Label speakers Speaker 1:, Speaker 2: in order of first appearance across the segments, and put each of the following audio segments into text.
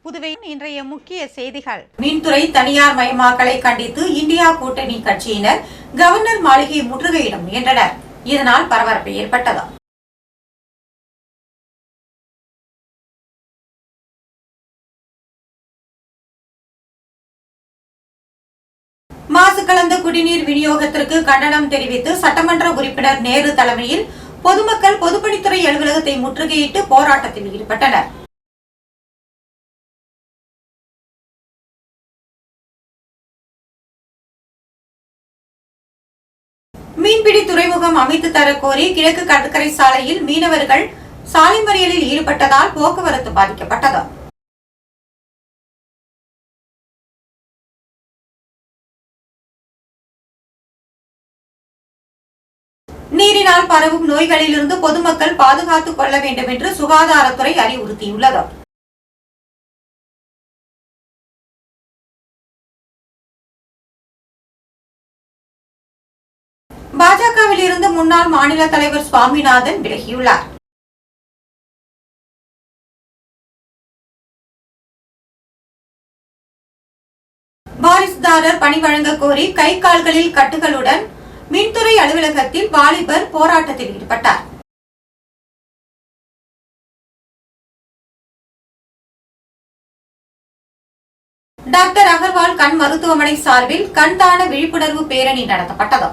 Speaker 1: புதுவையின் இன்றைய முக்கிய செய்திகள்.
Speaker 2: மின்துறை தனியார் மயமாக்கலை கண்டித்து இந்தியா கூட்டணி கட்சியினர் கவர்னர் மாளிகை முற்றுகையிட முயன்றனர். இதனால் பரபரப்பு ஏற்பட்டது. மாசு கலந்த குடிநீர் விநியோகத்திற்கு கண்டனம் தெரிவித்து சட்டமன்ற உறுப்பினர் நேரு தலைமையில் பொதுமக்கள் பொதுப்பணித்துறை அலுவலகத்தை முற்றுகையிட்டு போராட்டத்தில் ஈடுபட்டனர். மீன்பிடி துறைமுகம் அமைத்து தர கோரி கிழக்கு கடற்கரை சாலையில் மீனவர்கள் சாலை மறியலில் ஈடுபட்டதால் போக்குவரத்து பாதிக்கப்பட்டது. நீரினால் பரவும் நோய்களிலிருந்து பொதுமக்கள் பாதுகாத்துக் கொள்ள வேண்டும் என்று சுகாதாரத்துறை அறிவுறுத்தியுள்ளது. பாஜகவில் இருந்து முன்னாள் மாநில தலைவர் சுவாமிநாதன் விலகியுள்ளார். வாரிசுதாரர் பணி வழங்க கோரி கை கால்களில் கட்டுகளுடன் மின்துறை அலுவலகத்தில் வாலிபர் போராட்டத்தில் ஈடுபட்டார். டாக்டர் அகர்வால் கண் மருத்துவமனை சார்பில் கண் தான விழிப்புணர்வு பேரணி நடத்தப்பட்டது.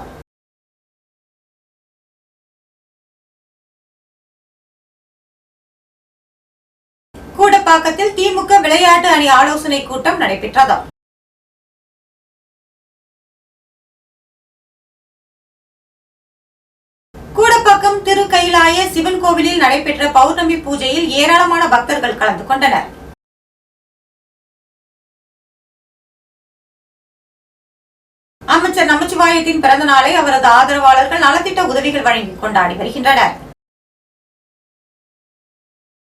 Speaker 2: கூடப்பாக்கத்தில் திமுக விளையாட்டு அணி ஆலோசனை கூட்டம் நடைபெற்றது. கூடப்பாக்கம் திரு கைலாய சிவன் கோவிலில் நடைபெற்ற பௌர்ணமி பூஜையில் ஏராளமான பக்தர்கள் கலந்து கொண்டனர். அமைச்சர் நமச்சிவாயத்தின் பிறந்த நாளை அவரது ஆதரவாளர்கள் நலத்திட்ட உதவிகள் வழங்கி கொண்டாடி வருகின்றனர்.